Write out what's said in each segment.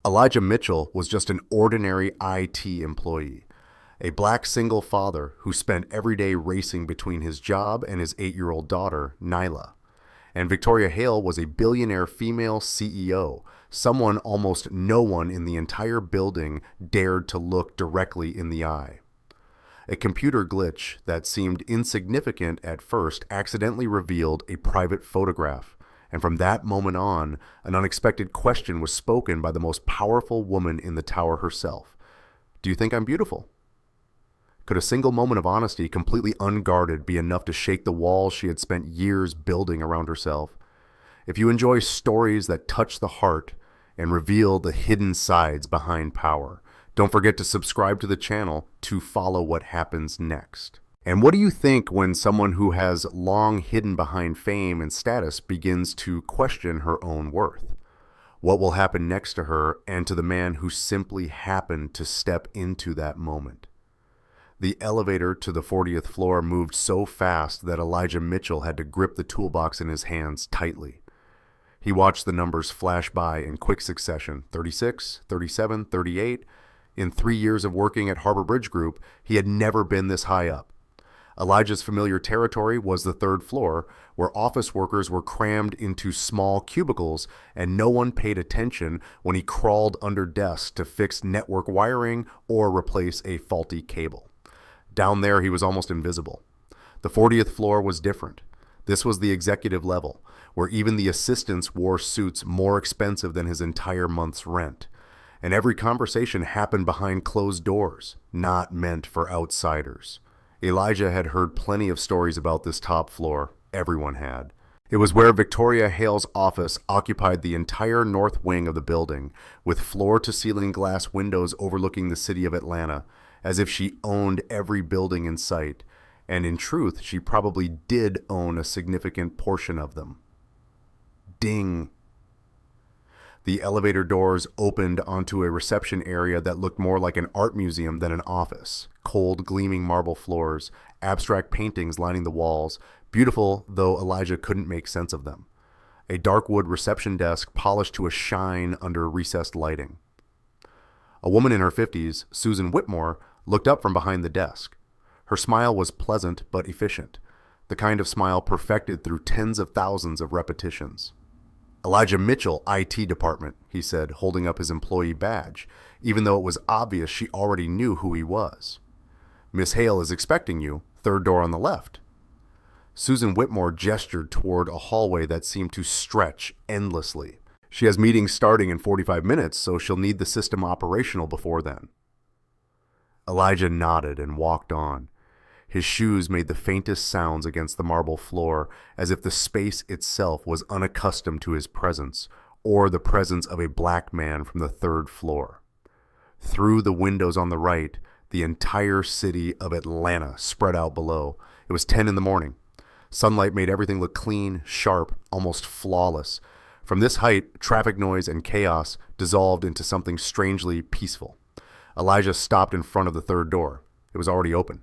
Elijah Mitchell was just an ordinary IT employee, a black single father who spent every day racing between his job and his 8-year-old daughter, Nailah. And Victoria Hale was a billionaire female CEO, someone almost no one in the entire building dared to look directly in the eye. A computer glitch that seemed insignificant at first accidentally revealed a private photograph, and from that moment on, an unexpected question was spoken by the most powerful woman in the tower herself. Do you think I'm beautiful? Could a single moment of honesty, completely unguarded, be enough to shake the walls she had spent years building around herself? If you enjoy stories that touch the heart and reveal the hidden sides behind power, don't forget to subscribe to the channel to follow what happens next. And what do you think when someone who has long hidden behind fame and status begins to question her own worth? What will happen next to her and to the man who simply happened to step into that moment? The elevator to the 40th floor moved so fast that Elijah Mitchell had to grip the toolbox in his hands tightly. He watched the numbers flash by in quick succession: 36, 37, 38. In 3 years of working at Harbor Bridge Group, he had never been this high up. Elijah's familiar territory was the 3rd floor, where office workers were crammed into small cubicles, and no one paid attention when he crawled under desks to fix network wiring or replace a faulty cable. Down there, he was almost invisible. The 40th floor was different. This was the executive level, where even the assistants wore suits more expensive than his entire month's rent. And every conversation happened behind closed doors, not meant for outsiders. Elijah had heard plenty of stories about this top floor. Everyone had. It was where Victoria Hale's office occupied the entire north wing of the building, with floor-to-ceiling glass windows overlooking the city of Atlanta, as if she owned every building in sight, and in truth, she probably did own a significant portion of them. Ding! The elevator doors opened onto a reception area that looked more like an art museum than an office. Cold, gleaming marble floors, abstract paintings lining the walls, beautiful though Elijah couldn't make sense of them. A dark wood reception desk polished to a shine under recessed lighting. A woman in her 50s, Susan Whitmore, looked up from behind the desk. Her smile was pleasant but efficient, the kind of smile perfected through tens of thousands of repetitions. Elijah Mitchell, IT department, he said, holding up his employee badge, even though it was obvious she already knew who he was. Miss Hale is expecting you, 3rd door on the left. Susan Whitmore gestured toward a hallway that seemed to stretch endlessly. She has meetings starting in 45 minutes, so she'll need the system operational before then. Elijah nodded and walked on. His shoes made the faintest sounds against the marble floor, as if the space itself was unaccustomed to his presence, or the presence of a black man from the 3rd floor. Through the windows on the right, the entire city of Atlanta spread out below. It was 10 in the morning. Sunlight made everything look clean, sharp, almost flawless. From this height, traffic noise and chaos dissolved into something strangely peaceful. Elijah stopped in front of the 3rd door. It was already open.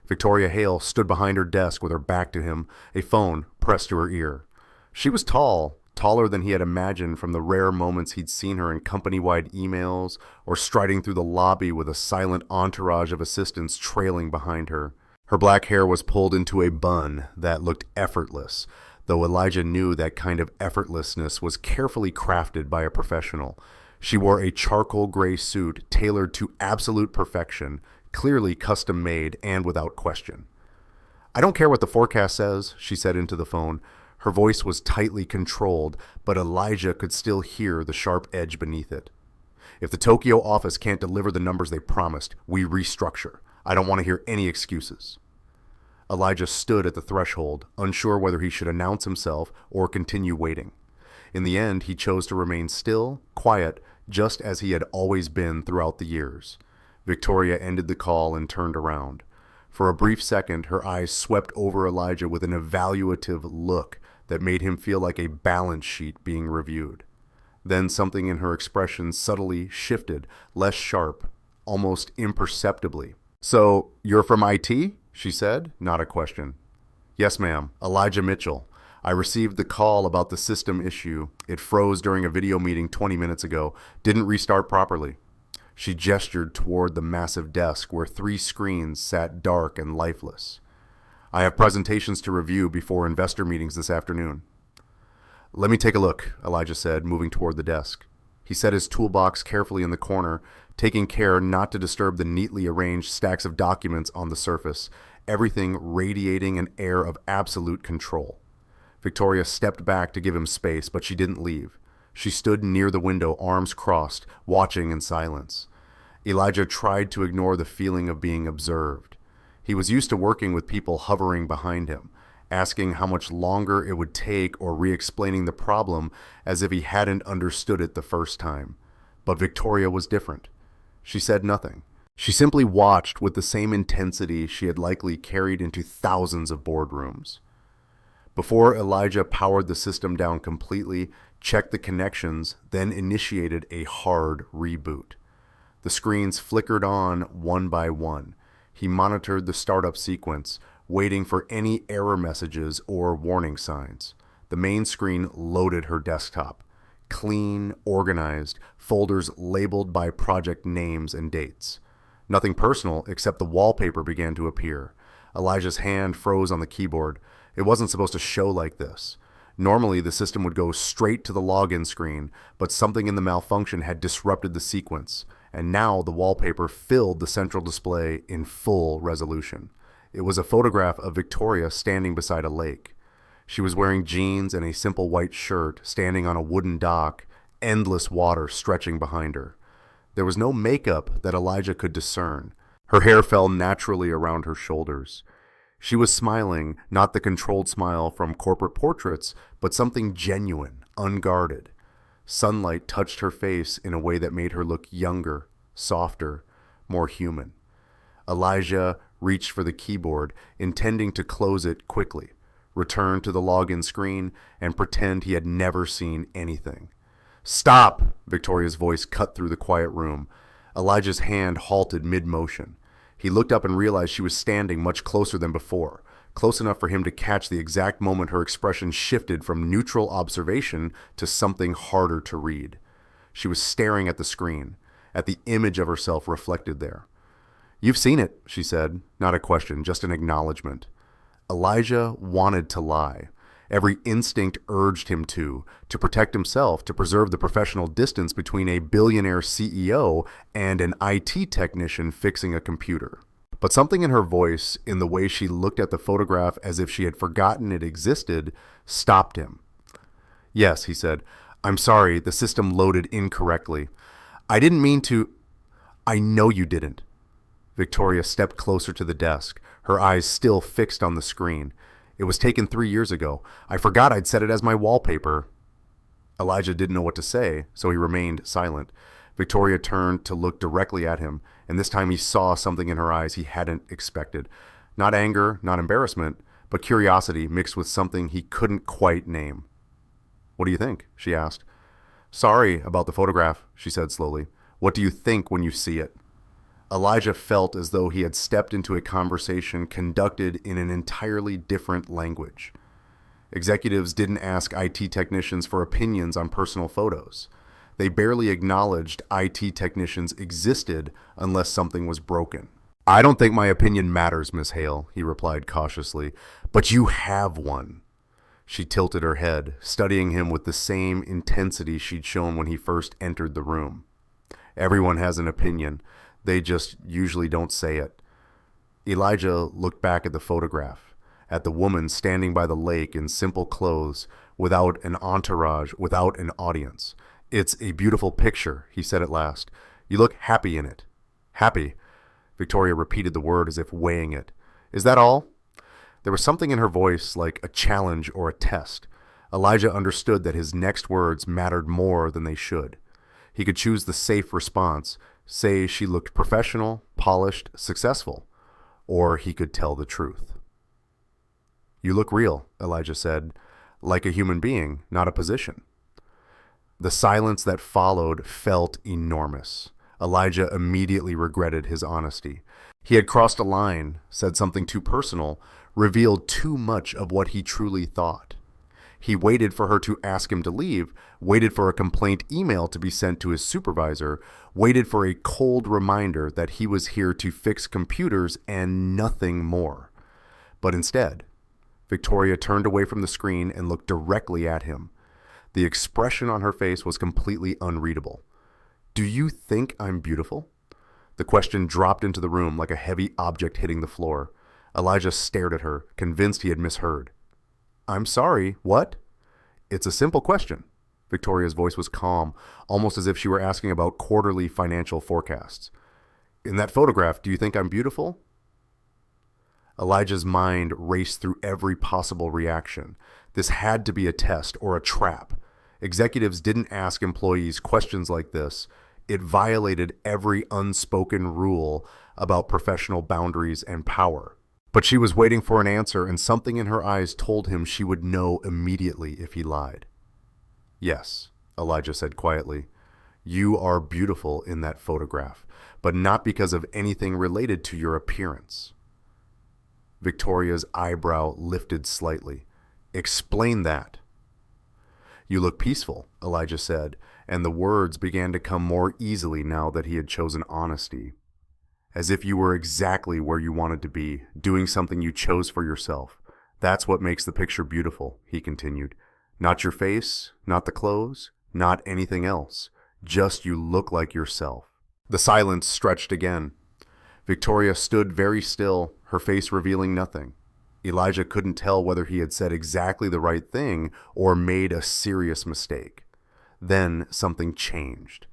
Victoria Hale stood behind her desk with her back to him, a phone pressed to her ear. She was tall, taller than he had imagined from the rare moments he'd seen her in company-wide emails or striding through the lobby with a silent entourage of assistants trailing behind her. Her black hair was pulled into a bun that looked effortless, though Elijah knew that kind of effortlessness was carefully crafted by a professional. She wore a charcoal gray suit tailored to absolute perfection, clearly custom-made and without question. "I don't care what the forecast says," she said into the phone. Her voice was tightly controlled, but Elijah could still hear the sharp edge beneath it. "If the Tokyo office can't deliver the numbers they promised, we restructure. I don't want to hear any excuses." Elijah stood at the threshold, unsure whether he should announce himself or continue waiting. In the end, he chose to remain still, quiet, just as he had always been throughout the years. Victoria ended the call and turned around. For a brief second, her eyes swept over Elijah with an evaluative look that made him feel like a balance sheet being reviewed. Then something in her expression subtly shifted, less sharp, almost imperceptibly. "So, you're from IT?" she said, not a question. "Yes, ma'am. Elijah Mitchell. I received the call about the system issue. It froze during a video meeting 20 minutes ago. Didn't restart properly. She gestured toward the massive desk where 3 screens sat dark and lifeless. I have presentations to review before investor meetings this afternoon. Let me take a look, Elijah said, moving toward the desk. He set his toolbox carefully in the corner, taking care not to disturb the neatly arranged stacks of documents on the surface, everything radiating an air of absolute control. Victoria stepped back to give him space, but she didn't leave. She stood near the window, arms crossed, watching in silence. Elijah tried to ignore the feeling of being observed. He was used to working with people hovering behind him, asking how much longer it would take or re-explaining the problem as if he hadn't understood it the first time. But Victoria was different. She said nothing. She simply watched with the same intensity she had likely carried into thousands of boardrooms. Before Elijah powered the system down completely, checked the connections, then initiated a hard reboot. The screens flickered on one by one. He monitored the startup sequence, waiting for any error messages or warning signs. The main screen loaded her desktop. Clean, organized, folders labeled by project names and dates. Nothing personal except the wallpaper began to appear. Elijah's hand froze on the keyboard. It wasn't supposed to show like this. Normally, the system would go straight to the login screen, but something in the malfunction had disrupted the sequence, and now the wallpaper filled the central display in full resolution. It was a photograph of Victoria standing beside a lake. She was wearing jeans and a simple white shirt, standing on a wooden dock, endless water stretching behind her. There was no makeup that Elijah could discern. Her hair fell naturally around her shoulders. She was smiling, not the controlled smile from corporate portraits, but something genuine, unguarded. Sunlight touched her face in a way that made her look younger, softer, more human. Elijah reached for the keyboard, intending to close it quickly, return to the login screen, and pretend he had never seen anything. "Stop!" Victoria's voice cut through the quiet room. Elijah's hand halted mid-motion. He looked up and realized she was standing much closer than before, close enough for him to catch the exact moment her expression shifted from neutral observation to something harder to read. She was staring at the screen, at the image of herself reflected there. "You've seen it," she said, not a question, just an acknowledgement. Elijah wanted to lie. Every instinct urged him to protect himself, to preserve the professional distance between a billionaire CEO and an IT technician fixing a computer. But something in her voice, in the way she looked at the photograph as if she had forgotten it existed, stopped him. "Yes," he said. "I'm sorry, the system loaded incorrectly. I didn't mean to—" "I know you didn't." Victoria stepped closer to the desk, her eyes still fixed on the screen. "It was taken 3 years ago. I forgot I'd set it as my wallpaper." Elijah didn't know what to say, so he remained silent. Victoria turned to look directly at him, and this time he saw something in her eyes he hadn't expected. Not anger, not embarrassment, but curiosity mixed with something he couldn't quite name. "What do you think?" she asked. "Sorry about the photograph," she said slowly. "What do you think when you see it?" Elijah felt as though he had stepped into a conversation conducted in an entirely different language. Executives didn't ask IT technicians for opinions on personal photos. They barely acknowledged IT technicians existed unless something was broken. "I don't think my opinion matters, Miss Hale," he replied cautiously, "but you have one." She tilted her head, studying him with the same intensity she'd shown when he first entered the room. "Everyone has an opinion. They just usually don't say it." Elijah looked back at the photograph, at the woman standing by the lake in simple clothes, without an entourage, without an audience. "It's a beautiful picture," he said at last. "You look happy in it." "Happy?" Victoria repeated the word as if weighing it. "Is that all?" There was something in her voice like a challenge or a test. Elijah understood that his next words mattered more than they should. He could choose the safe response, say she looked professional, polished, successful, or he could tell the truth. "You look real," Elijah said, "like a human being, not a position." The silence that followed felt enormous. Elijah immediately regretted his honesty. He had crossed a line, said something too personal, revealed too much of what he truly thought. He waited for her to ask him to leave, waited for a complaint email to be sent to his supervisor, waited for a cold reminder that he was here to fix computers and nothing more. But instead, Victoria turned away from the screen and looked directly at him. The expression on her face was completely unreadable. "Do you think I'm beautiful?" The question dropped into the room like a heavy object hitting the floor. Elijah stared at her, convinced he had misheard. "I'm sorry, what?" "It's a simple question." Victoria's voice was calm, almost as if she were asking about quarterly financial forecasts. "In that photograph, do you think I'm beautiful?" Elijah's mind raced through every possible reaction. This had to be a test or a trap. Executives didn't ask employees questions like this. It violated every unspoken rule about professional boundaries and power. But she was waiting for an answer, and something in her eyes told him she would know immediately if he lied. "Yes," Elijah said quietly. "You are beautiful in that photograph, but not because of anything related to your appearance." Victoria's eyebrow lifted slightly. "Explain that." "You look peaceful," Elijah said, and the words began to come more easily now that he had chosen honesty. "As if you were exactly where you wanted to be, doing something you chose for yourself. That's what makes the picture beautiful," he continued. "Not your face, not the clothes, not anything else. Just you look like yourself." The silence stretched again. Victoria stood very still, her face revealing nothing. Elijah couldn't tell whether he had said exactly the right thing or made a serious mistake. Then something changed.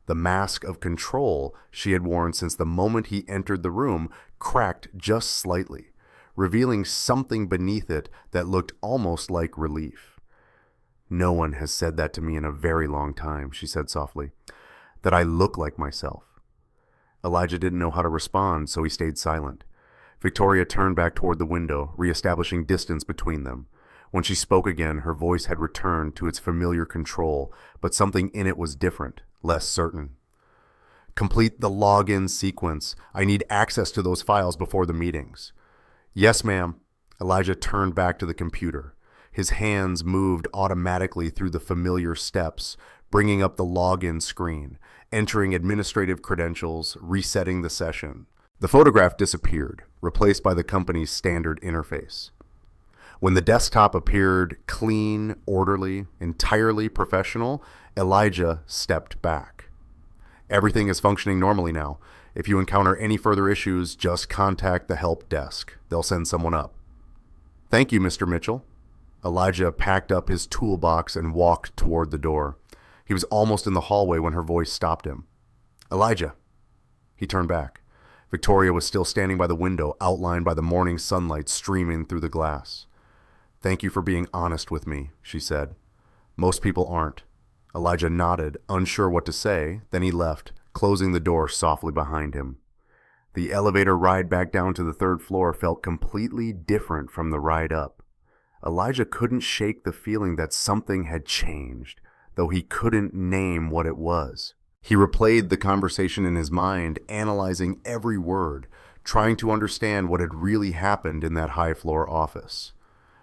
The mask of control she had worn since the moment he entered the room cracked just slightly, revealing something beneath it that looked almost like relief. "No one has said that to me in a very long time," she said softly. "That I look like myself." Elijah didn't know how to respond, so he stayed silent. Victoria turned back toward the window, reestablishing distance between them. When she spoke again, her voice had returned to its familiar control, but something in it was different, less certain. "Complete the login sequence. I need access to those files before the meetings." "Yes, ma'am." Elijah turned back to the computer. His hands moved automatically through the familiar steps, bringing up the login screen, entering administrative credentials, resetting the session. The photograph disappeared, replaced by the company's standard interface. When the desktop appeared clean, orderly, entirely professional, Elijah stepped back. "Everything is functioning normally now. If you encounter any further issues, just contact the help desk. They'll send someone up." "Thank you, Mr. Mitchell." Elijah packed up his toolbox and walked toward the door. He was almost in the hallway when her voice stopped him. "Elijah." He turned back. Victoria was still standing by the window, outlined by the morning sunlight streaming through the glass. "Thank you for being honest with me," she said. "Most people aren't." Elijah nodded, unsure what to say, then he left, closing the door softly behind him. The elevator ride back down to the third floor felt completely different from the ride up. Elijah couldn't shake the feeling that something had changed, though he couldn't name what it was. He replayed the conversation in his mind, analyzing every word, trying to understand what had really happened in that high-floor office.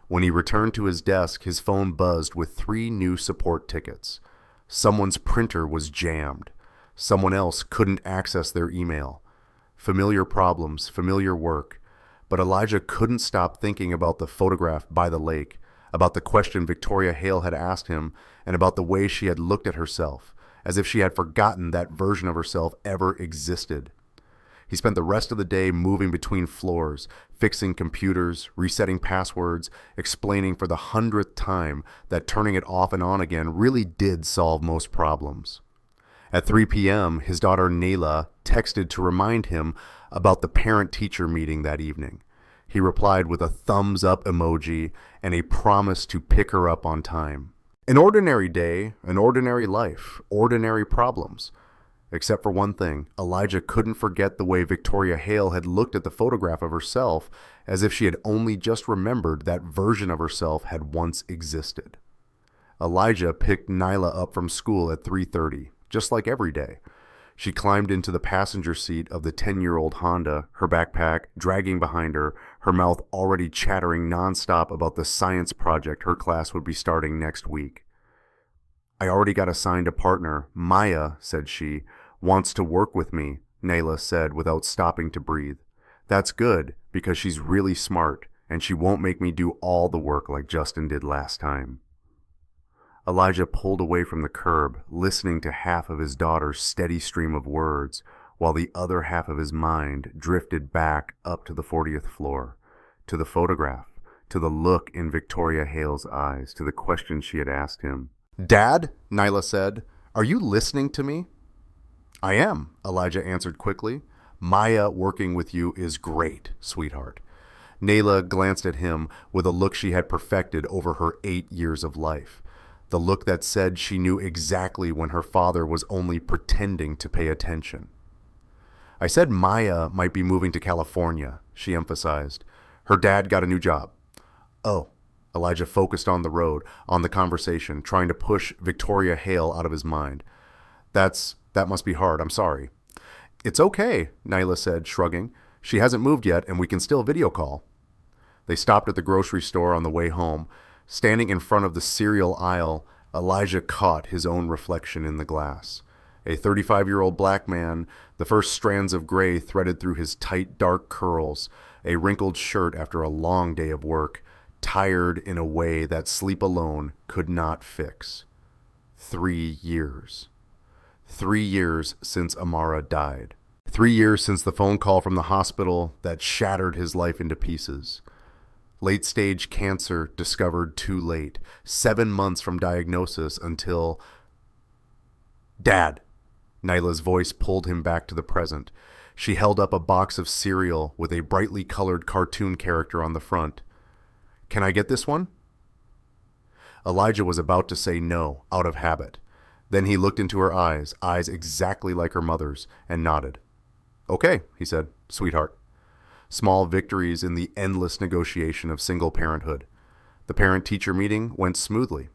When he returned to his desk, his phone buzzed with 3 new support tickets. Someone's printer was jammed. Someone else couldn't access their email. Familiar problems, familiar work. But Elijah couldn't stop thinking about the photograph by the lake, about the question Victoria Hale had asked him, and about the way she had looked at herself, as if she had forgotten that version of herself ever existed. He spent the rest of the day moving between floors, fixing computers, resetting passwords, explaining for the 100th time that turning it off and on again really did solve most problems. At 3 p.m., his daughter Nailah texted to remind him about the parent-teacher meeting that evening. He replied with a thumbs-up emoji and a promise to pick her up on time. An ordinary day, an ordinary life, ordinary problems. Except for one thing, Elijah couldn't forget the way Victoria Hale had looked at the photograph of herself as if she had only just remembered that version of herself had once existed. Elijah picked Nailah up from school at 3:30, just like every day. She climbed into the passenger seat of the 10-year-old Honda, her backpack dragging behind her, her mouth already chattering nonstop about the science project her class would be starting next week. "I already got assigned a partner. Maya," said she, "wants to work with me," Nailah said without stopping to breathe. "That's good, because she's really smart, and she won't make me do all the work like Justin did last time." Elijah pulled away from the curb, listening to half of his daughter's steady stream of words, while the other half of his mind drifted back up to the 40th floor, to the photograph, to the look in Victoria Hale's eyes, to the question she had asked him. "Dad," Nailah said, "are you listening to me?" "I am," Elijah answered quickly. "Maya working with you is great, sweetheart." Nailah glanced at him with a look she had perfected over her 8 years of life. The look that said she knew exactly when her father was only pretending to pay attention. "I said Maya might be moving to California," she emphasized. "Her dad got a new job." "Oh." Elijah focused on the road, on the conversation, trying to push Victoria Hale out of his mind. That must be hard. I'm sorry." "It's okay," Nailah said, shrugging. "She hasn't moved yet, and we can still video call." They stopped at the grocery store on the way home. Standing in front of the cereal aisle, Elijah caught his own reflection in the glass. A 35-year-old black man, the first strands of gray threaded through his tight, dark curls, a wrinkled shirt after a long day of work, tired in a way that sleep alone could not fix. 3 years. 3 years since Amara died. 3 years since the phone call from the hospital that shattered his life into pieces. Late-stage cancer discovered too late. 7 months from diagnosis until... "Dad!" Nailah's voice pulled him back to the present. She held up a box of cereal with a brightly colored cartoon character on the front. "Can I get this one?" Elijah was about to say no, out of habit. Then he looked into her eyes exactly like her mother's, and nodded. "Okay," he said, "sweetheart." Small victories in the endless negotiation of single parenthood. The parent-teacher meeting went smoothly.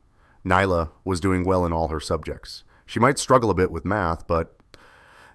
Nailah was doing well in all her subjects. She might struggle a bit with math, but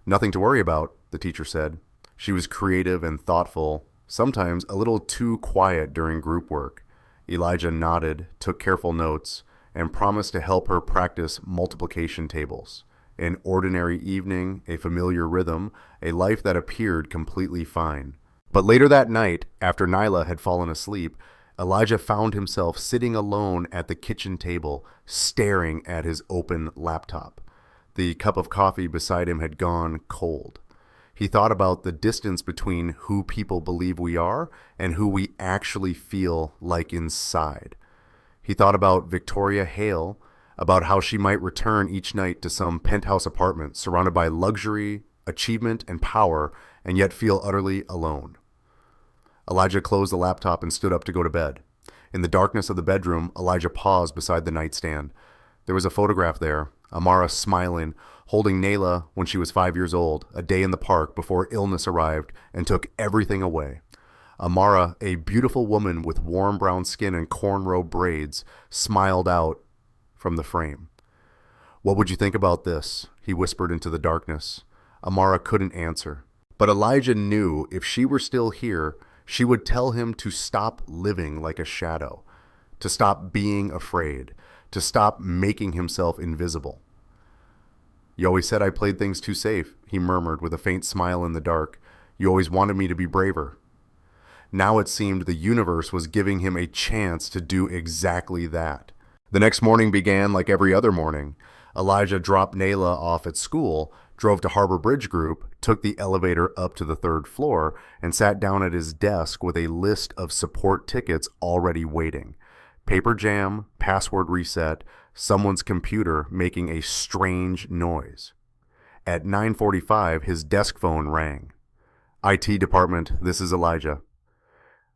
nothing to worry about, the teacher said. She was creative and thoughtful, sometimes a little too quiet during group work. Elijah nodded, took careful notes, and promised to help her practice multiplication tables. An ordinary evening, a familiar rhythm, a life that appeared completely fine. But later that night, after Nailah had fallen asleep, Elijah found himself sitting alone at the kitchen table, staring at his open laptop. The cup of coffee beside him had gone cold. He thought about the distance between who people believe we are and who we actually feel like inside. He thought about Victoria Hale, about how she might return each night to some penthouse apartment surrounded by luxury, achievement, and power, and yet feel utterly alone. Elijah closed the laptop and stood up to go to bed. In the darkness of the bedroom, Elijah paused beside the nightstand. There was a photograph there, Amara smiling, holding Nailah when she was 5 years old, a day in the park before illness arrived and took everything away. Amara, a beautiful woman with warm brown skin and cornrow braids, smiled out from the frame. "What would you think about this?" he whispered into the darkness. Amara couldn't answer. But Elijah knew if she were still here, she would tell him to stop living like a shadow, to stop being afraid, to stop making himself invisible. "You always said I played things too safe," he murmured with a faint smile in the dark. "You always wanted me to be braver." Now it seemed the universe was giving him a chance to do exactly that. The next morning began like every other morning. Elijah dropped Nailah off at school, drove to Harbor Bridge Group, took the elevator up to the 3rd floor, and sat down at his desk with a list of support tickets already waiting. Paper jam, password reset, someone's computer making a strange noise. At 9:45, his desk phone rang. "IT department, this is Elijah."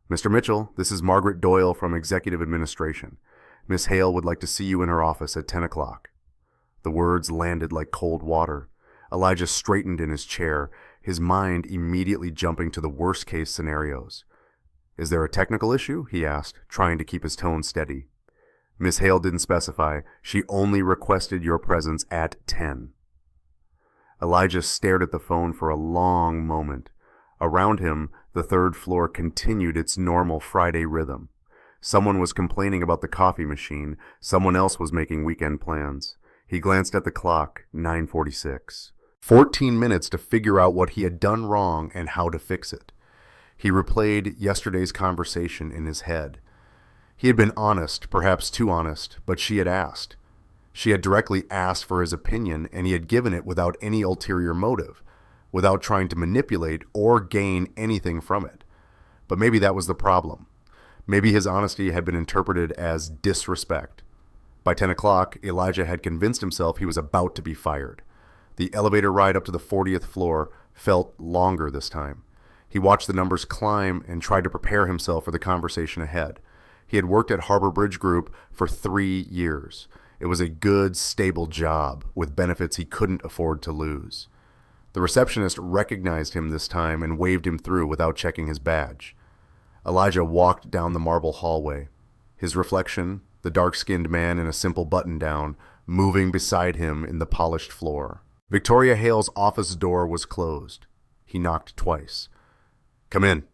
"Mr. Mitchell, this is Margaret Doyle from Executive Administration. Miss Hale would like to see you in her office at 10 o'clock. The words landed like cold water. Elijah straightened in his chair, his mind immediately jumping to the worst-case scenarios. "Is there a technical issue?" he asked, trying to keep his tone steady. Miss Hale didn't specify. She only requested your presence at 10. Elijah stared at the phone for a long moment. Around him, the third floor continued its normal Friday rhythm. Someone was complaining about the coffee machine. Someone else was making weekend plans. He glanced at the clock, 9:46. 14 minutes to figure out what he had done wrong and how to fix it. He replayed yesterday's conversation in his head. He had been honest, perhaps too honest, but she had asked. She had directly asked for his opinion, and he had given it without any ulterior motive, without trying to manipulate or gain anything from it. But maybe that was the problem. Maybe his honesty had been interpreted as disrespect. By 10 o'clock, Elijah had convinced himself he was about to be fired. The elevator ride up to the 40th floor felt longer this time. He watched the numbers climb and tried to prepare himself for the conversation ahead. He had worked at Harbor Bridge Group for 3 years. It was a good, stable job with benefits he couldn't afford to lose. The receptionist recognized him this time and waved him through without checking his badge. Elijah walked down the marble hallway. His reflection, the dark-skinned man in a simple button-down, moving beside him in the polished floor. Victoria Hale's office door was closed. He knocked twice. "Come in."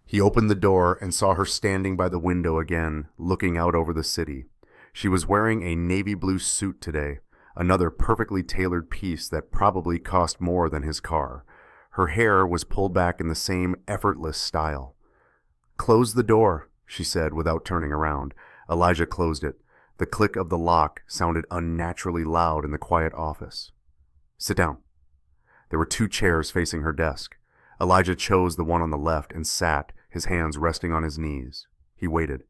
He opened the door and saw her standing by the window again, looking out over the city. She was wearing a navy blue suit today, another perfectly tailored piece that probably cost more than his car. Her hair was pulled back in the same effortless style. "Close the door," she said without turning around. Elijah closed it. The click of the lock sounded unnaturally loud in the quiet office. "Sit down." There were 2 chairs facing her desk. Elijah chose the one on the left and sat, his hands resting on his knees. He waited.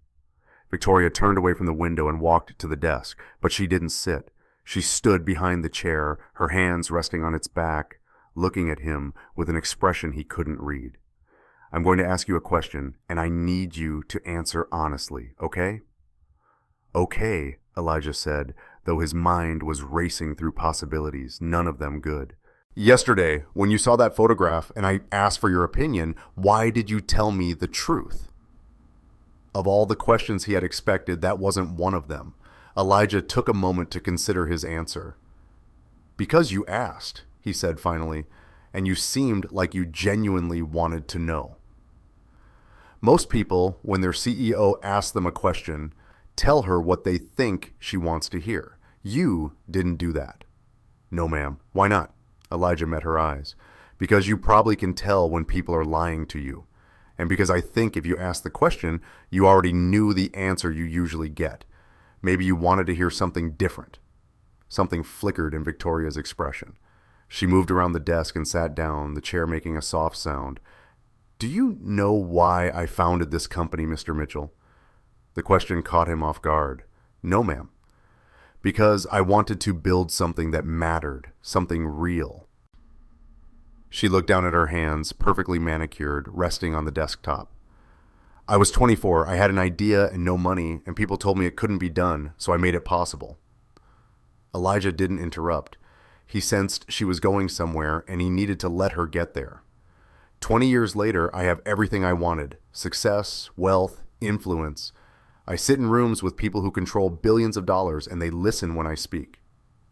Victoria turned away from the window and walked to the desk, but she didn't sit. She stood behind the chair, her hands resting on its back, looking at him with an expression he couldn't read. "I'm going to ask you a question, and I need you to answer honestly, okay?" "Okay," Elijah said, though his mind was racing through possibilities, none of them good. "Yesterday, when you saw that photograph and I asked for your opinion, why did you tell me the truth?" Of all the questions he had expected, that wasn't one of them. Elijah took a moment to consider his answer. "Because you asked," he said finally, "and you seemed like you genuinely wanted to know." Most people, when their CEO asks them a question, tell her what they think she wants to hear. You didn't do that. "No, ma'am." "Why not?" Elijah met her eyes. "Because you probably can tell when people are lying to you. And because I think if you asked the question, you already knew the answer you usually get. Maybe you wanted to hear something different." Something flickered in Victoria's expression. She moved around the desk and sat down, the chair making a soft sound. "Do you know why I founded this company, Mr. Mitchell?" The question caught him off guard. "No, ma'am." "Because I wanted to build something that mattered, something real." She looked down at her hands, perfectly manicured, resting on the desktop. "I was 24, I had an idea and no money, and people told me it couldn't be done, so I made it possible." Elijah didn't interrupt. He sensed she was going somewhere, and he needed to let her get there. 20 years later, I have everything I wanted: success, wealth, influence. I sit in rooms with people who control billions of dollars, and they listen when I speak."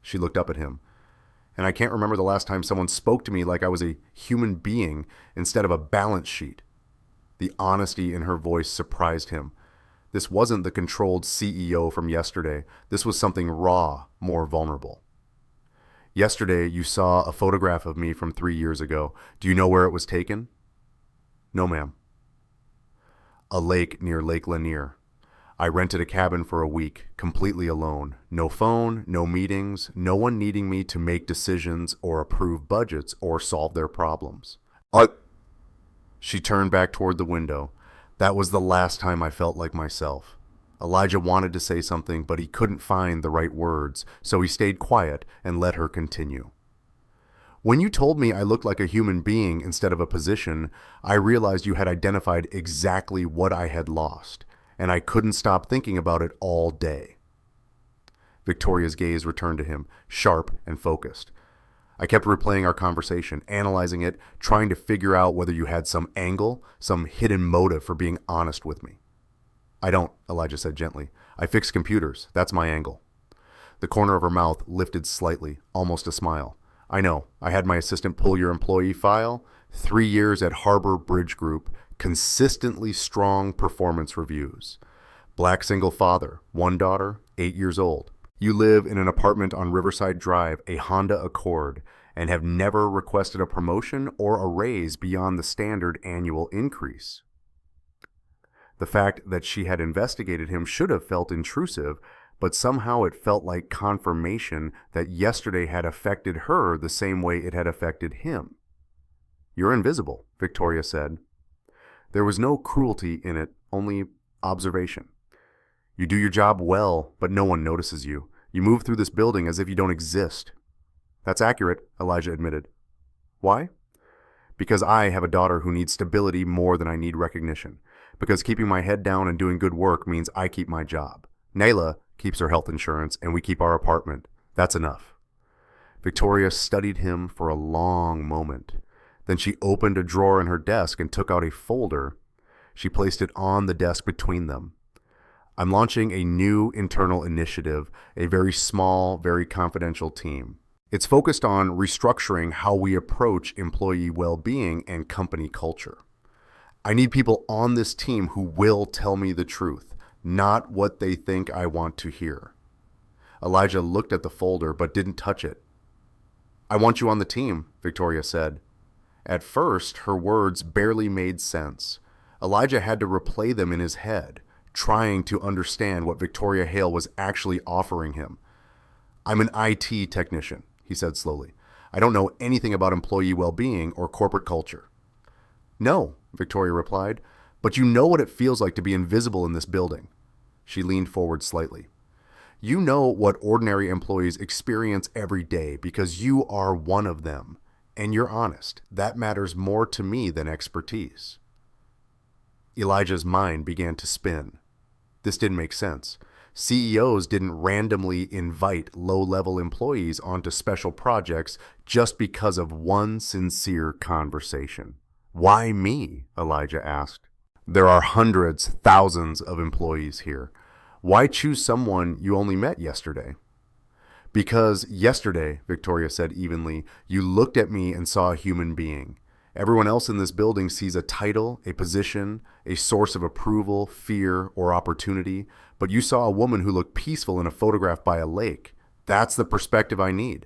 She looked up at him. "And I can't remember the last time someone spoke to me like I was a human being instead of a balance sheet." The honesty in her voice surprised him. This wasn't the controlled CEO from yesterday. This was something raw, more vulnerable. "Yesterday, you saw a photograph of me from 3 years ago. Do you know where it was taken?" "No, ma'am." "A lake near Lake Lanier. I rented a cabin for a week, completely alone. No phone, no meetings, no one needing me to make decisions or approve budgets or solve their problems." She turned back toward the window. "That was the last time I felt like myself." Elijah wanted to say something, but he couldn't find the right words, so he stayed quiet and let her continue. "When you told me I looked like a human being instead of a position, I realized you had identified exactly what I had lost, and I couldn't stop thinking about it all day." Victoria's gaze returned to him, sharp and focused. "I kept replaying our conversation, analyzing it, trying to figure out whether you had some angle, some hidden motive for being honest with me." "I don't," Elijah said gently. "I fix computers. That's my angle." The corner of her mouth lifted slightly, almost a smile. I know. I had my assistant pull your employee file. 3 years at Harbor Bridge Group. Consistently strong performance reviews. Black single father. 1 daughter, 8 years old. You live in an apartment on Riverside Drive, a Honda Accord, and have never requested a promotion or a raise beyond the standard annual increase. The fact that she had investigated him should have felt intrusive, but somehow it felt like confirmation that yesterday had affected her the same way it had affected him. You're invisible, Victoria said. There was no cruelty in it, only observation. You do your job well, but no one notices you. You move through this building as if you don't exist. That's accurate, Elijah admitted. Why? Because I have a daughter who needs stability more than I need recognition. Because keeping my head down and doing good work means I keep my job. Nailah keeps her health insurance and we keep our apartment. That's enough. Victoria studied him for a long moment. Then she opened a drawer in her desk and took out a folder. She placed it on the desk between them. I'm launching a new internal initiative, a very small, very confidential team. It's focused on restructuring how we approach employee well-being and company culture. I need people on this team who will tell me the truth, not what they think I want to hear. Elijah looked at the folder but didn't touch it. I want you on the team, Victoria said. At first, her words barely made sense. Elijah had to replay them in his head, trying to understand what Victoria Hale was actually offering him. I'm an IT technician, he said slowly. I don't know anything about employee well-being or corporate culture. No, Victoria replied, but you know what it feels like to be invisible in this building. She leaned forward slightly. You know what ordinary employees experience every day because you are one of them. And you're honest. That matters more to me than expertise. Elijah's mind began to spin. This didn't make sense. CEOs didn't randomly invite low-level employees onto special projects just because of one sincere conversation. Why me? Elijah asked. There are hundreds, thousands of employees here. Why choose someone you only met yesterday? Because yesterday, Victoria said evenly, you looked at me and saw a human being. Everyone else in this building sees a title, a position, a source of approval, fear, or opportunity, but you saw a woman who looked peaceful in a photograph by a lake. That's the perspective I need.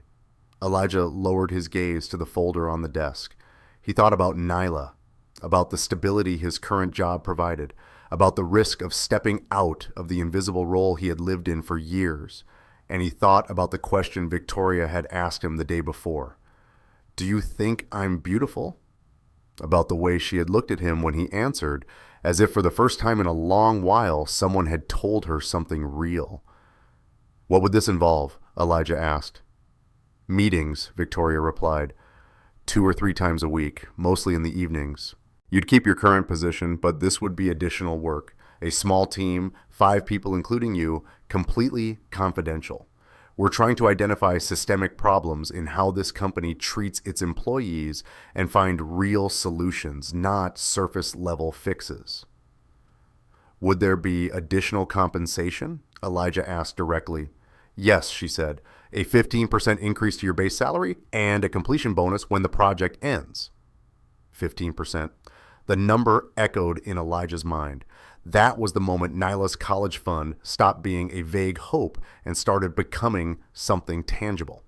Elijah lowered his gaze to the folder on the desk. He thought about Nailah, about the stability his current job provided, about the risk of stepping out of the invisible role he had lived in for years, and he thought about the question Victoria had asked him the day before. Do you think I'm beautiful? About the way she had looked at him when he answered, as if for the first time in a long while someone had told her something real. What would this involve? Elijah asked. Meetings, Victoria replied. 2 or 3 times a week, mostly in the evenings. You'd keep your current position, but this would be additional work. A small team, 5 people including you, completely confidential. We're trying to identify systemic problems in how this company treats its employees and find real solutions, not surface-level fixes. Would there be additional compensation? Elijah asked directly. Yes, she said. A 15% increase to your base salary and a completion bonus when the project ends. 15%. The number echoed in Elijah's mind. That was the moment Nailah's college fund stopped being a vague hope and started becoming something tangible.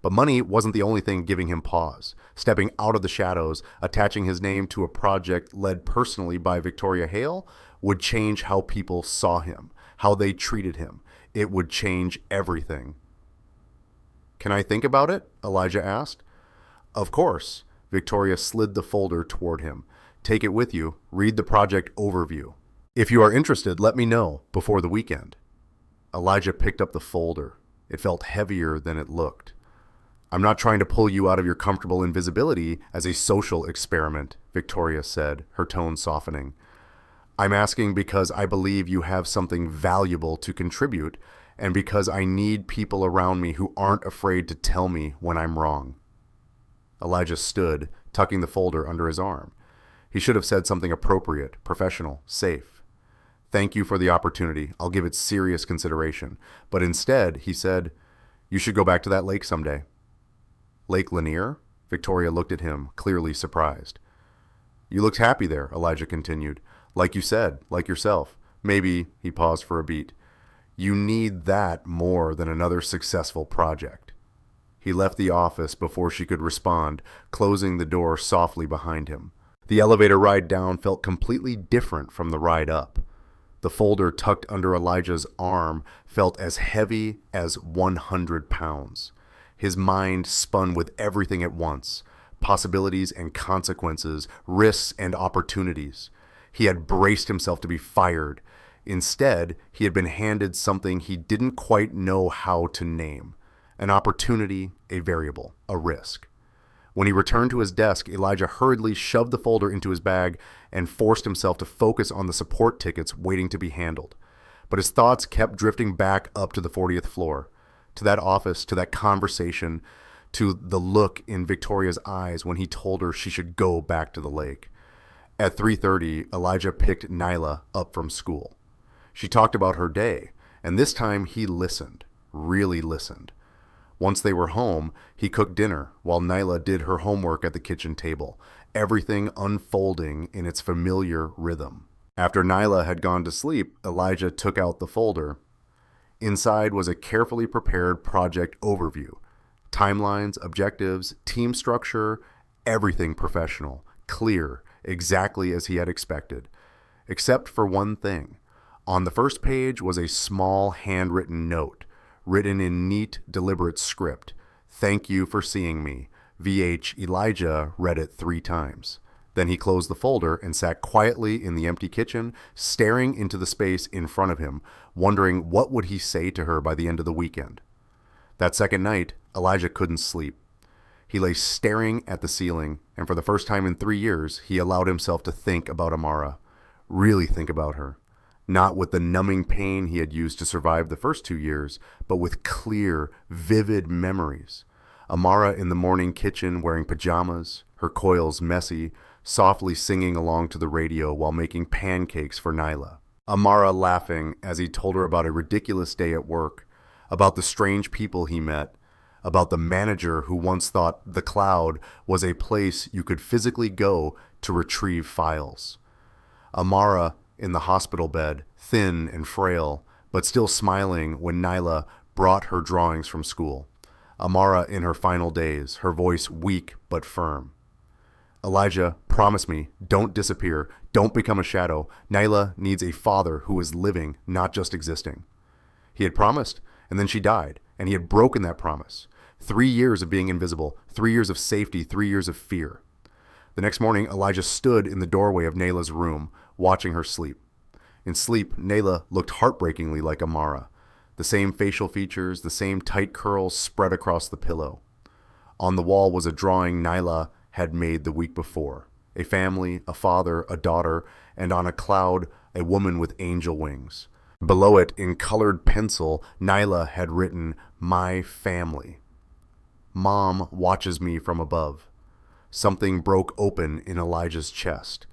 But money wasn't the only thing giving him pause. Stepping out of the shadows, attaching his name to a project led personally by Victoria Hale would change how people saw him, how they treated him. It would change everything. Can I think about it? Elijah asked. Of course. Victoria slid the folder toward him. Take it with you. Read the project overview. If you are interested, let me know before the weekend. Elijah picked up the folder. It felt heavier than it looked. I'm not trying to pull you out of your comfortable invisibility as a social experiment, Victoria said, her tone softening. I'm asking because I believe you have something valuable to contribute and because I need people around me who aren't afraid to tell me when I'm wrong. Elijah stood, tucking the folder under his arm. He should have said something appropriate, professional, safe. Thank you for the opportunity. I'll give it serious consideration. But instead, he said, you should go back to that lake someday. Lake Lanier? Victoria looked at him, clearly surprised. You looked happy there, Elijah continued. Like you said, like yourself. Maybe, he paused for a beat, you need that more than another successful project. He left the office before she could respond, closing the door softly behind him. The elevator ride down felt completely different from the ride up. The folder tucked under Elijah's arm felt as heavy as 100 pounds. His mind spun with everything at once, possibilities and consequences, risks and opportunities. He had braced himself to be fired. Instead, he had been handed something he didn't quite know how to name. An opportunity, a variable, a risk. When he returned to his desk, Elijah hurriedly shoved the folder into his bag and forced himself to focus on the support tickets waiting to be handled. But his thoughts kept drifting back up to the 40th floor, to that office, to that conversation, to the look in Victoria's eyes when he told her she should go back to the lake. At 3:30, Elijah picked Nailah up from school. She talked about her day, and this time he listened, really listened. Once they were home, he cooked dinner while Nailah did her homework at the kitchen table, everything unfolding in its familiar rhythm. After Nailah had gone to sleep, Elijah took out the folder. Inside was a carefully prepared project overview. Timelines, objectives, team structure, everything professional, clear, exactly as he had expected. Except for one thing. On the first page was a small handwritten note, written in neat, deliberate script. Thank you for seeing me. VH Elijah read it 3 times. Then he closed the folder and sat quietly in the empty kitchen, staring into the space in front of him, wondering what would he say to her by the end of the weekend. That second night, Elijah couldn't sleep. He lay staring at the ceiling, and for the first time in 3 years, he allowed himself to think about Amara. Really think about her. Not with the numbing pain he had used to survive the first 2 years, but with clear, vivid memories. Amara in the morning kitchen wearing pajamas, her coils messy, softly singing along to the radio while making pancakes for Nailah. Amara laughing as he told her about a ridiculous day at work, about the strange people he met, about the manager who once thought the cloud was a place you could physically go to retrieve files. Amara in the hospital bed, thin and frail, but still smiling when Nailah brought her drawings from school. Amara in her final days, her voice weak but firm. Elijah, promise me, don't disappear, don't become a shadow. Nailah needs a father who is living, not just existing. He had promised, and then she died, and he had broken that promise. 3 years of being invisible, 3 years of safety, 3 years of fear. The next morning, Elijah stood in the doorway of Nailah's room, watching her sleep. In sleep, Nailah looked heartbreakingly like Amara. The same facial features, the same tight curls spread across the pillow. On the wall was a drawing Nailah had made the week before. A family, a father, a daughter, and on a cloud, a woman with angel wings. Below it, in colored pencil, Nailah had written, "My family." Mom watches me from above. Something broke open in Elijah's chest.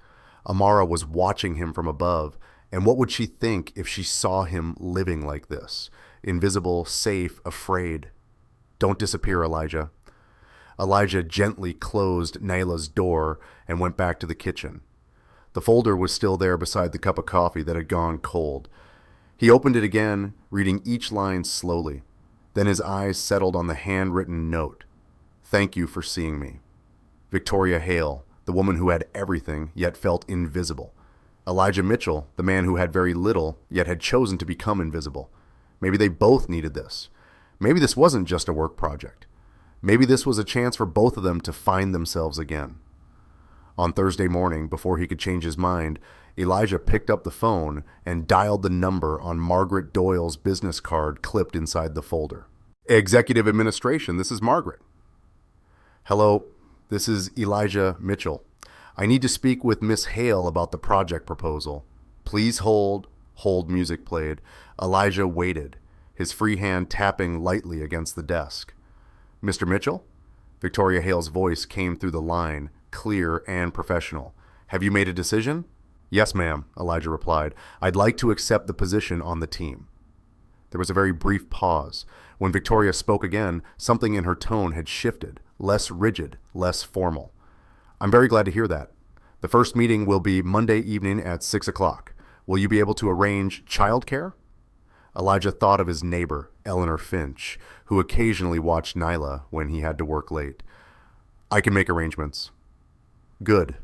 Amara was watching him from above, and what would she think if she saw him living like this? Invisible, safe, afraid. Don't disappear, Elijah. Elijah gently closed Nailah's door and went back to the kitchen. The folder was still there beside the cup of coffee that had gone cold. He opened it again, reading each line slowly. Then his eyes settled on the handwritten note. Thank you for seeing me. Victoria Hale, the woman who had everything, yet felt invisible. Elijah Mitchell, the man who had very little, yet had chosen to become invisible. Maybe they both needed this. Maybe this wasn't just a work project. Maybe this was a chance for both of them to find themselves again. On Thursday morning, before he could change his mind, Elijah picked up the phone and dialed the number on Margaret Doyle's business card clipped inside the folder. Executive Administration, this is Margaret. Hello, this is Elijah Mitchell. I need to speak with Miss Hale about the project proposal. Please hold. Hold music played. Elijah waited, his free hand tapping lightly against the desk. Mr. Mitchell? Victoria Hale's voice came through the line, clear and professional. Have you made a decision? Yes, ma'am, Elijah replied. I'd like to accept the position on the team. There was a very brief pause. When Victoria spoke again, something in her tone had shifted, less rigid, less formal. I'm very glad to hear that. The first meeting will be Monday evening at 6 o'clock. Will you be able to arrange childcare? Elijah thought of his neighbor, Eleanor Finch, who occasionally watched Nailah when he had to work late. I can make arrangements. Good.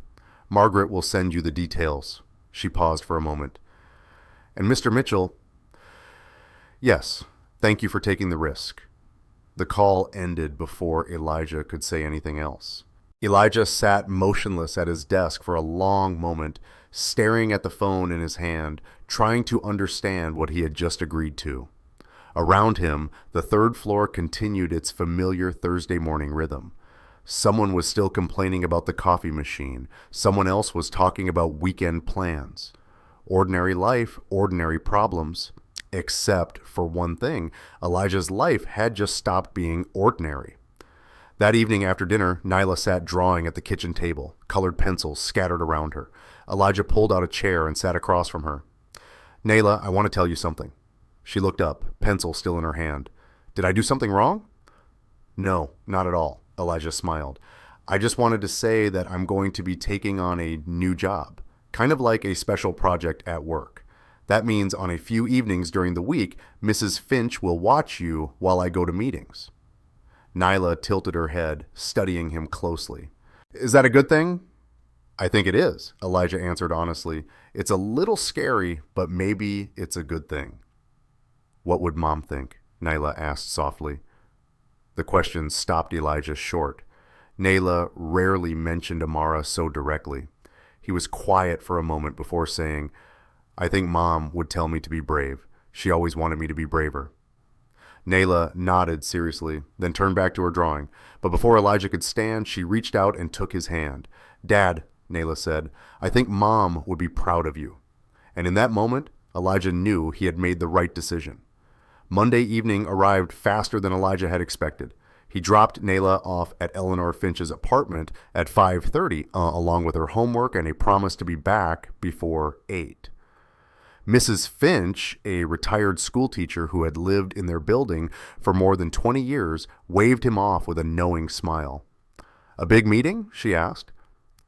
Margaret will send you the details. She paused for a moment. And Mr. Mitchell, yes, thank you for taking the risk. The call ended before Elijah could say anything else. Elijah sat motionless at his desk for a long moment, staring at the phone in his hand, trying to understand what he had just agreed to. Around him, the third floor continued its familiar Thursday morning rhythm. Someone was still complaining about the coffee machine. Someone else was talking about weekend plans. Ordinary life, ordinary problems. Except for one thing, Elijah's life had just stopped being ordinary. That evening after dinner, Nailah sat drawing at the kitchen table, colored pencils scattered around her. Elijah pulled out a chair and sat across from her. Nailah, I want to tell you something. She looked up, pencil still in her hand. Did I do something wrong? No, not at all, Elijah smiled. I just wanted to say that I'm going to be taking on a new job, kind of like a special project at work. That means on a few evenings during the week, Mrs. Finch will watch you while I go to meetings. Nailah tilted her head, studying him closely. Is that a good thing? I think it is, Elijah answered honestly. It's a little scary, but maybe it's a good thing. What would Mom think? Nailah asked softly. The question stopped Elijah short. Nailah rarely mentioned Amara so directly. He was quiet for a moment before saying, I think Mom would tell me to be brave. She always wanted me to be braver. Nailah nodded seriously, then turned back to her drawing. But before Elijah could stand, she reached out and took his hand. Dad, Nailah said, I think Mom would be proud of you. And in that moment, Elijah knew he had made the right decision. Monday evening arrived faster than Elijah had expected. He dropped Nailah off at Eleanor Finch's apartment at 5:30, along with her homework and a promise to be back before 8. Mrs. Finch, a retired schoolteacher who had lived in their building for more than 20 years, waved him off with a knowing smile. A big meeting? She asked.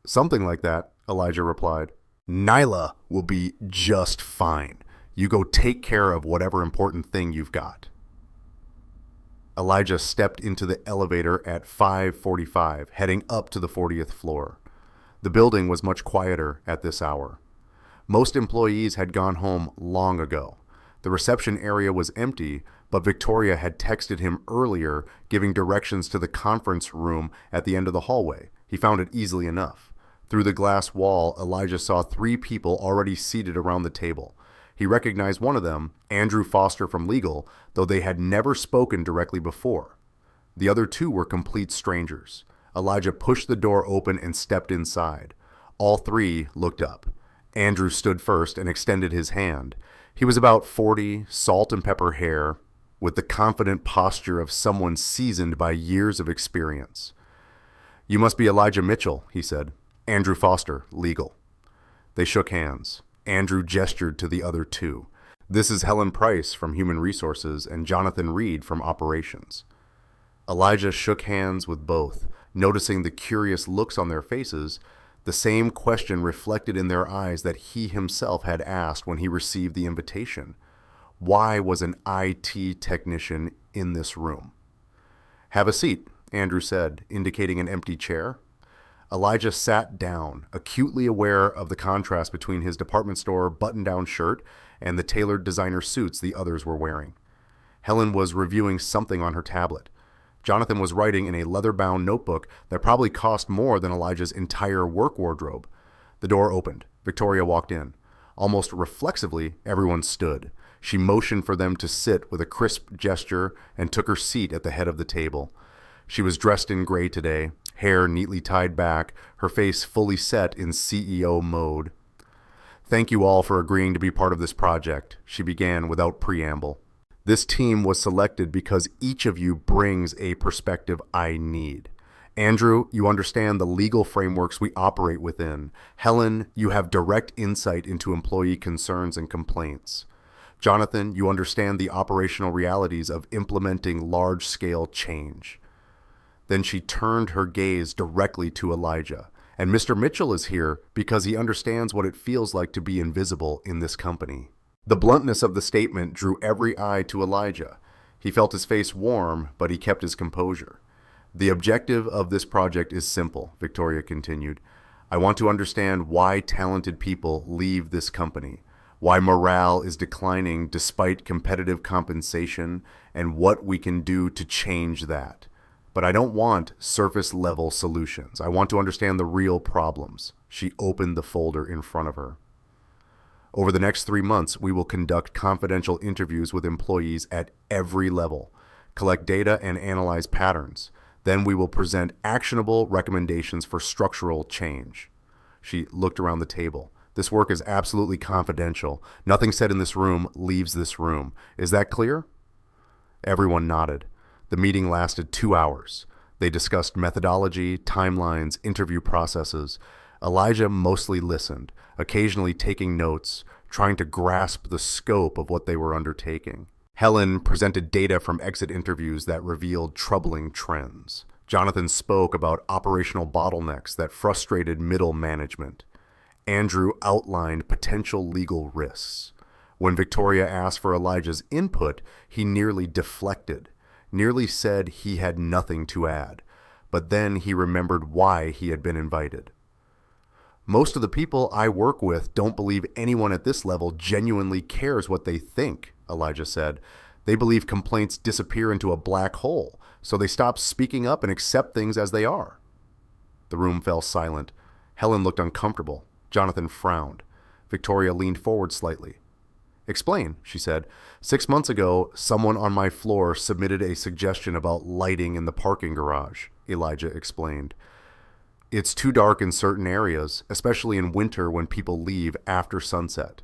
Something like that, Elijah replied. Nailah will be just fine. You go take care of whatever important thing you've got. Elijah stepped into the elevator at 5:45, heading up to the 40th floor. The building was much quieter at this hour. Most employees had gone home long ago. The reception area was empty, but Victoria had texted him earlier, giving directions to the conference room at the end of the hallway. He found it easily enough. Through the glass wall, Elijah saw 3 people already seated around the table. He recognized one of them, Andrew Foster from legal, though they had never spoken directly before. The other 2 were complete strangers. Elijah pushed the door open and stepped inside. All 3 looked up. Andrew stood first and extended his hand. He was about 40, salt and pepper hair, with the confident posture of someone seasoned by years of experience. You must be Elijah Mitchell, he said. Andrew Foster, legal. They shook hands. Andrew gestured to the other 2. This is Helen Price from Human Resources and Jonathan Reed from Operations. Elijah shook hands with both, noticing the curious looks on their faces, the same question reflected in their eyes that he himself had asked when he received the invitation. Why was an IT technician in this room? Have a seat, Andrew said, indicating an empty chair. Elijah sat down, acutely aware of the contrast between his department store button-down shirt and the tailored designer suits the others were wearing. Helen was reviewing something on her tablet. Jonathan was writing in a leather-bound notebook that probably cost more than Elijah's entire work wardrobe. The door opened. Victoria walked in. Almost reflexively, everyone stood. She motioned for them to sit with a crisp gesture and took her seat at the head of the table. She was dressed in gray today, hair neatly tied back, her face fully set in CEO mode. Thank you all for agreeing to be part of this project, she began without preamble. This team was selected because each of you brings a perspective I need. Andrew, you understand the legal frameworks we operate within. Helen, you have direct insight into employee concerns and complaints. Jonathan, you understand the operational realities of implementing large-scale change. Then she turned her gaze directly to Elijah. And Mr. Mitchell is here because he understands what it feels like to be invisible in this company. The bluntness of the statement drew every eye to Elijah. He felt his face warm, but he kept his composure. The objective of this project is simple, Victoria continued. I want to understand why talented people leave this company, why morale is declining despite competitive compensation, and what we can do to change that. But I don't want surface-level solutions. I want to understand the real problems. She opened the folder in front of her. Over the next 3 months, we will conduct confidential interviews with employees at every level, collect data and analyze patterns. Then we will present actionable recommendations for structural change. She looked around the table. This work is absolutely confidential. Nothing said in this room leaves this room. Is that clear? Everyone nodded. The meeting lasted 2 hours. They discussed methodology, timelines, interview processes. Elijah mostly listened, occasionally taking notes, trying to grasp the scope of what they were undertaking. Helen presented data from exit interviews that revealed troubling trends. Jonathan spoke about operational bottlenecks that frustrated middle management. Andrew outlined potential legal risks. When Victoria asked for Elijah's input, he nearly deflected. Nearly said he had nothing to add, but then he remembered why he had been invited. Most of the people I work with don't believe anyone at this level genuinely cares what they think, Elijah said. They believe complaints disappear into a black hole, so they stop speaking up and accept things as they are. The room fell silent. Helen looked uncomfortable. Jonathan frowned. Victoria leaned forward slightly. Explain, she said. 6 months ago, someone on my floor submitted a suggestion about lighting in the parking garage, Elijah explained. It's too dark in certain areas, especially in winter when people leave after sunset.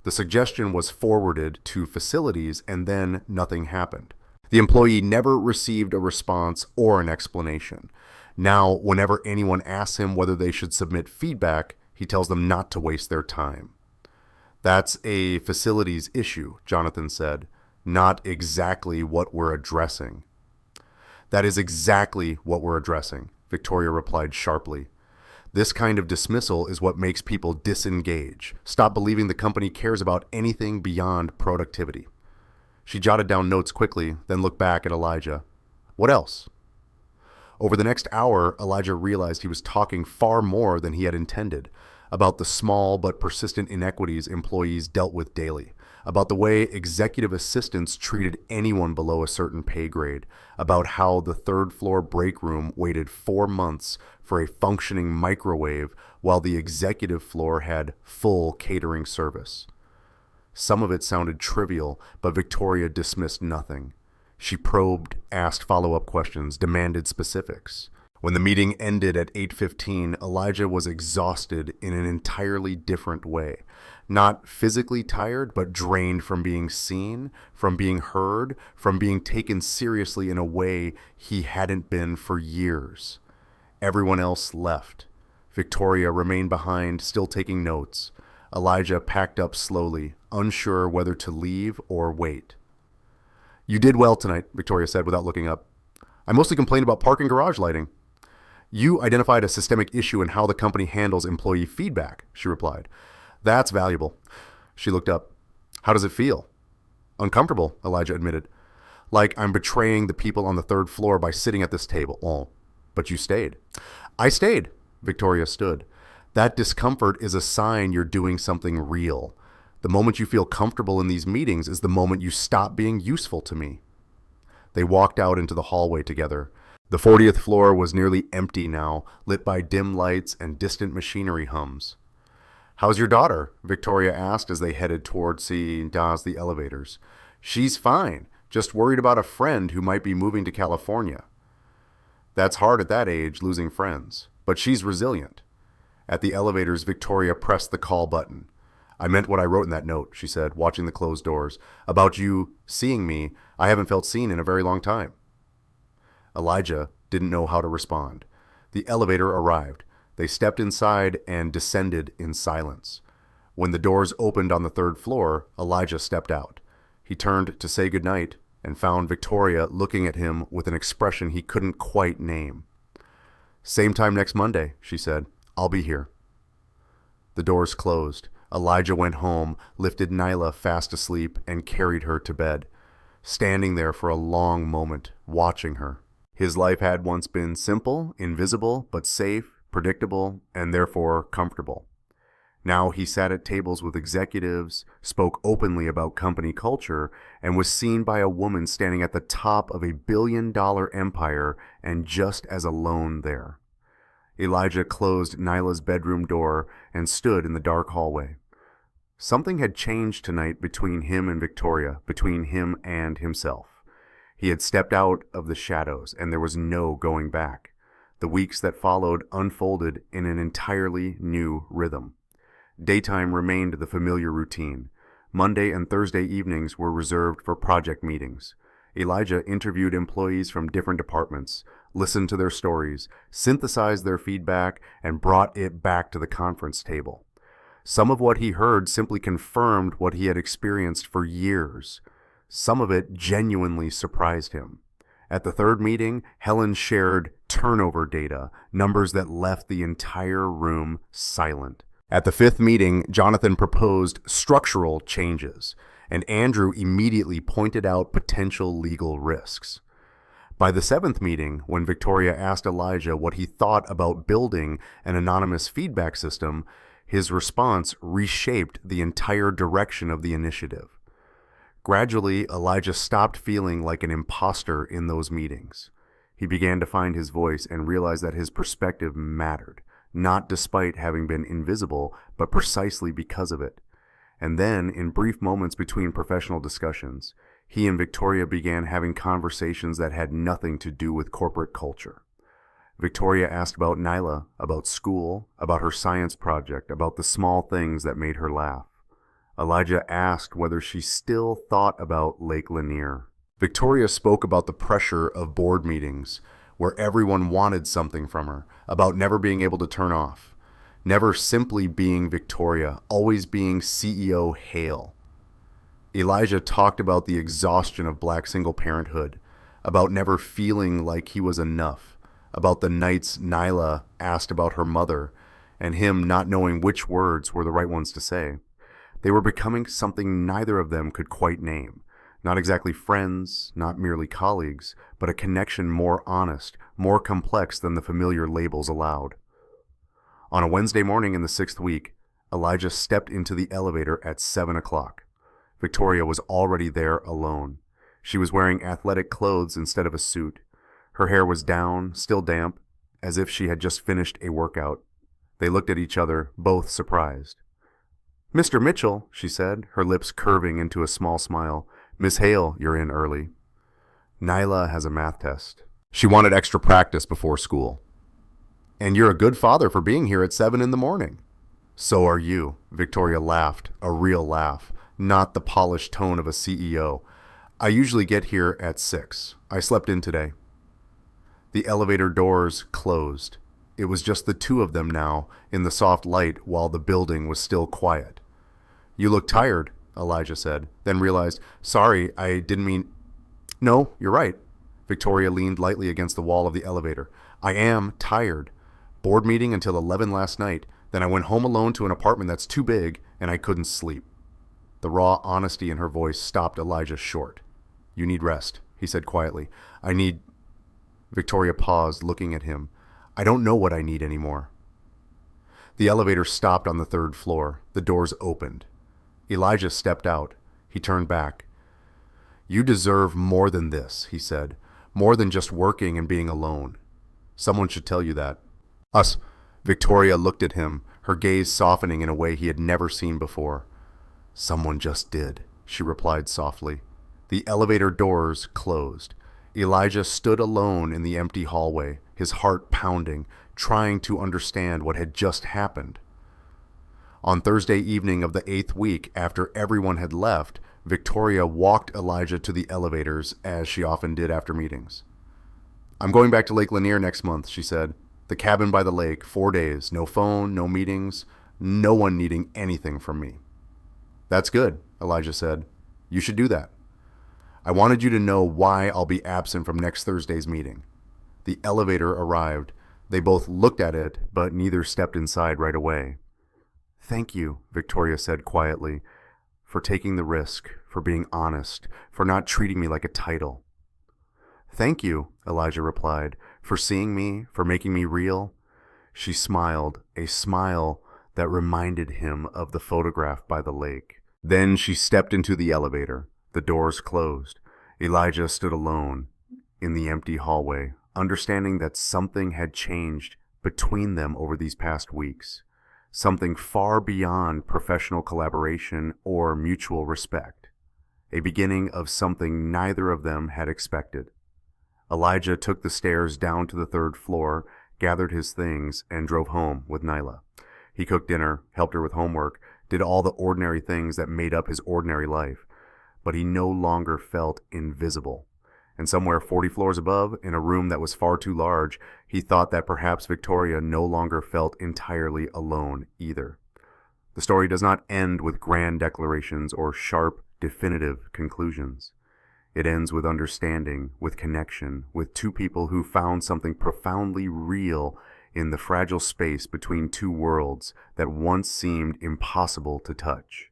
The suggestion was forwarded to facilities and then nothing happened. The employee never received a response or an explanation. Now, whenever anyone asks him whether they should submit feedback, he tells them not to waste their time. That's a facilities issue, Jonathan said. Not exactly what we're addressing. That is exactly what we're addressing, Victoria replied sharply. This kind of dismissal is what makes people disengage. Stop believing the company cares about anything beyond productivity. She jotted down notes quickly, then looked back at Elijah. What else? Over the next hour, Elijah realized he was talking far more than he had intended, about the small but persistent inequities employees dealt with daily, about the way executive assistants treated anyone below a certain pay grade, about how the third-floor break room waited 4 months for a functioning microwave while the executive floor had full catering service. Some of it sounded trivial, but Victoria dismissed nothing. She probed, asked follow-up questions, demanded specifics. When the meeting ended at 8:15, Elijah was exhausted in an entirely different way. Not physically tired, but drained from being seen, from being heard, from being taken seriously in a way he hadn't been for years. Everyone else left. Victoria remained behind, still taking notes. Elijah packed up slowly, unsure whether to leave or wait. You did well tonight, Victoria said without looking up. I mostly complained about parking garage lighting. You identified a systemic issue in how the company handles employee feedback, she replied. That's valuable. She looked up. How does it feel? Uncomfortable, Elijah admitted. Like I'm betraying the people on the third floor by sitting at this table. Oh, but you stayed. I stayed. Victoria stood. That discomfort is a sign you're doing something real. The moment you feel comfortable in these meetings is the moment you stop being useful to me. They walked out into the hallway together. The 40th floor was nearly empty now, lit by dim lights and distant machinery hums. How's your daughter? Victoria asked as they headed toward the elevators. She's fine, just worried about a friend who might be moving to California. That's hard at that age, losing friends, but she's resilient. At the elevators, Victoria pressed the call button. I meant what I wrote in that note, she said, watching the closed doors. About you seeing me, I haven't felt seen in a very long time. Elijah didn't know how to respond. The elevator arrived. They stepped inside and descended in silence. When the doors opened on the third floor, Elijah stepped out. He turned to say goodnight and found Victoria looking at him with an expression he couldn't quite name. "Same time next Monday," she said. "I'll be here." The doors closed. Elijah went home, lifted Nailah fast asleep, and carried her to bed, standing there for a long moment, watching her. His life had once been simple, invisible, but safe, predictable, and therefore comfortable. Now he sat at tables with executives, spoke openly about company culture, and was seen by a woman standing at the top of a billion-dollar empire and just as alone there. Elijah closed Nailah's bedroom door and stood in the dark hallway. Something had changed tonight between him and Victoria, between him and himself. He had stepped out of the shadows, and there was no going back. The weeks that followed unfolded in an entirely new rhythm. Daytime remained the familiar routine. Monday and Thursday evenings were reserved for project meetings. Elijah interviewed employees from different departments, listened to their stories, synthesized their feedback, and brought it back to the conference table. Some of what he heard simply confirmed what he had experienced for years. Some of it genuinely surprised him. At the third meeting, Helen shared turnover data, numbers that left the entire room silent. At the fifth meeting, Jonathan proposed structural changes, and Andrew immediately pointed out potential legal risks. By the seventh meeting, when Victoria asked Elijah what he thought about building an anonymous feedback system, his response reshaped the entire direction of the initiative. Gradually, Elijah stopped feeling like an imposter in those meetings. He began to find his voice and realized that his perspective mattered, not despite having been invisible, but precisely because of it. And then, in brief moments between professional discussions, he and Victoria began having conversations that had nothing to do with corporate culture. Victoria asked about Nailah, about school, about her science project, about the small things that made her laugh. Elijah asked whether she still thought about Lake Lanier. Victoria spoke about the pressure of board meetings, where everyone wanted something from her, about never being able to turn off, never simply being Victoria, always being CEO Hale. Elijah talked about the exhaustion of black single parenthood, about never feeling like he was enough, about the nights Nailah asked about her mother, and him not knowing which words were the right ones to say. They were becoming something neither of them could quite name. Not exactly friends, not merely colleagues, but a connection more honest, more complex than the familiar labels allowed. On a Wednesday morning in the 6th week, Elijah stepped into the elevator at 7 o'clock. Victoria was already there alone. She was wearing athletic clothes instead of a suit. Her hair was down, still damp, as if she had just finished a workout. They looked at each other, both surprised. "Mr. Mitchell," she said, her lips curving into a small smile. "Miss Hale, you're in early." "Nailah has a math test. She wanted extra practice before school." "And you're a good father for being here at 7 in the morning." "So are you," Victoria laughed, a real laugh, not the polished tone of a CEO. "I usually get here at 6. I slept in today." The elevator doors closed. It was just the two of them now, in the soft light, while the building was still quiet. "You look tired," Elijah said, then realized, "Sorry, I didn't mean—" "No, you're right." Victoria leaned lightly against the wall of the elevator. "I am tired. Board meeting until 11 last night. Then I went home alone to an apartment that's too big, and I couldn't sleep." The raw honesty in her voice stopped Elijah short. "You need rest," he said quietly. "I need—" Victoria paused, looking at him. "I don't know what I need anymore." The elevator stopped on the 3rd floor. The doors opened. Elijah stepped out. He turned back. "You deserve more than this," he said. "More than just working and being alone. Someone should tell you that." "Us." Victoria looked at him, her gaze softening in a way he had never seen before. "Someone just did," she replied softly. The elevator doors closed. Elijah stood alone in the empty hallway, his heart pounding, trying to understand what had just happened. On Thursday evening of the 8th week, after everyone had left, Victoria walked Elijah to the elevators, as she often did after meetings. "I'm going back to Lake Lanier next month," she said. "The cabin by the lake, 4 days, no phone, no meetings, no one needing anything from me." "That's good," Elijah said. "You should do that." I wanted you to know why I'll be absent from next Thursday's meeting. The elevator arrived. They both looked at it, but neither stepped inside right away. Thank you, Victoria said quietly, for taking the risk, for being honest, for not treating me like a title. Thank you, Elijah replied, for seeing me, for making me real. She smiled, a smile that reminded him of the photograph by the lake. Then she stepped into the elevator. The doors closed. Elijah stood alone in the empty hallway, understanding that something had changed between them over these past weeks, something far beyond professional collaboration or mutual respect, a beginning of something neither of them had expected. Elijah took the stairs down to the third floor, gathered his things, and drove home with Nailah. He cooked dinner, helped her with homework, did all the ordinary things that made up his ordinary life, but he no longer felt invisible. And somewhere 40 floors above, in a room that was far too large, he thought that perhaps Victoria no longer felt entirely alone either. The story does not end with grand declarations or sharp, definitive conclusions. It ends with understanding, with connection, with two people who found something profoundly real in the fragile space between two worlds that once seemed impossible to touch.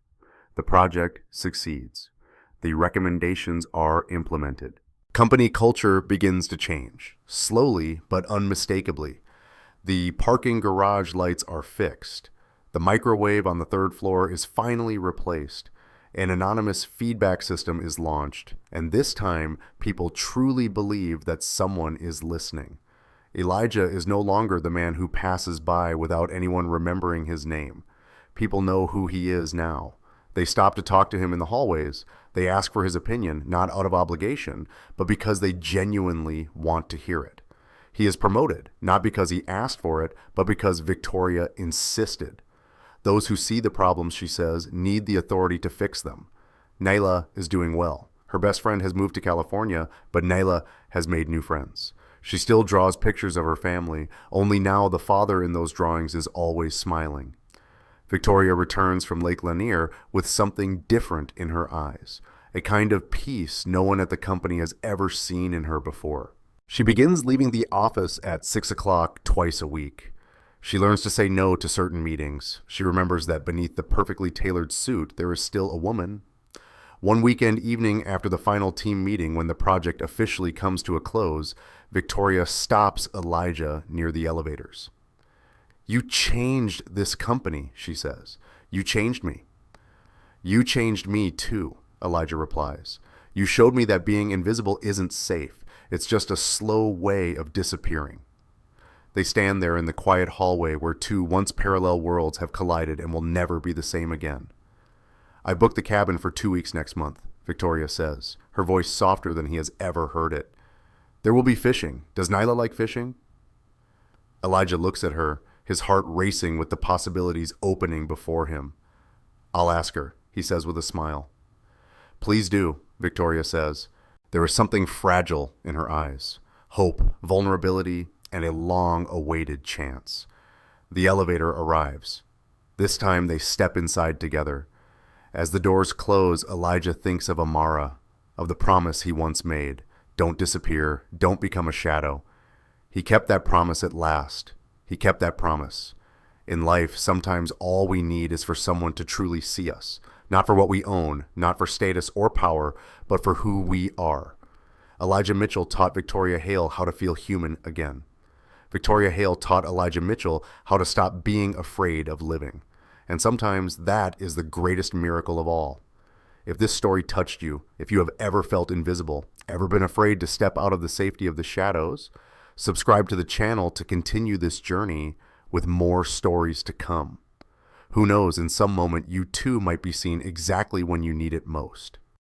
The project succeeds. The recommendations are implemented. Company culture begins to change, slowly but unmistakably. The parking garage lights are fixed. The microwave on the third floor is finally replaced. An anonymous feedback system is launched, and this time people truly believe that someone is listening. Elijah is no longer the man who passes by without anyone remembering his name. People know who he is now. They stop to talk to him in the hallways. They ask for his opinion, not out of obligation, but because they genuinely want to hear it. He is promoted, not because he asked for it, but because Victoria insisted. Those who see the problems, she says, need the authority to fix them. Nailah is doing well. Her best friend has moved to California, but Nailah has made new friends. She still draws pictures of her family, only now the father in those drawings is always smiling. Victoria returns from Lake Lanier with something different in her eyes, a kind of peace no one at the company has ever seen in her before. She begins leaving the office at 6 o'clock twice a week. She learns to say no to certain meetings. She remembers that beneath the perfectly tailored suit, there is still a woman. One weekend evening after the final team meeting, when the project officially comes to a close, Victoria stops Elijah near the elevators. You changed this company, she says. You changed me. You changed me too, Elijah replies. You showed me that being invisible isn't safe. It's just a slow way of disappearing. They stand there in the quiet hallway where two once parallel worlds have collided and will never be the same again. I booked the cabin for 2 weeks next month, Victoria says, her voice softer than he has ever heard it. There will be fishing. Does Nailah like fishing? Elijah looks at her, his heart racing with the possibilities opening before him. I'll ask her, he says with a smile. Please do, Victoria says. There is something fragile in her eyes. Hope, vulnerability, and a long-awaited chance. The elevator arrives. This time they step inside together. As the doors close, Elijah thinks of Amara, of the promise he once made. Don't disappear. Don't become a shadow. He kept that promise at last. He kept that promise. In life, sometimes all we need is for someone to truly see us. Not for what we own, not for status or power, but for who we are. Elijah Mitchell taught Victoria Hale how to feel human again. Victoria Hale taught Elijah Mitchell how to stop being afraid of living. And sometimes that is the greatest miracle of all. If this story touched you, if you have ever felt invisible, ever been afraid to step out of the safety of the shadows, subscribe to the channel to continue this journey with more stories to come. Who knows, in some moment you too might be seen exactly when you need it most.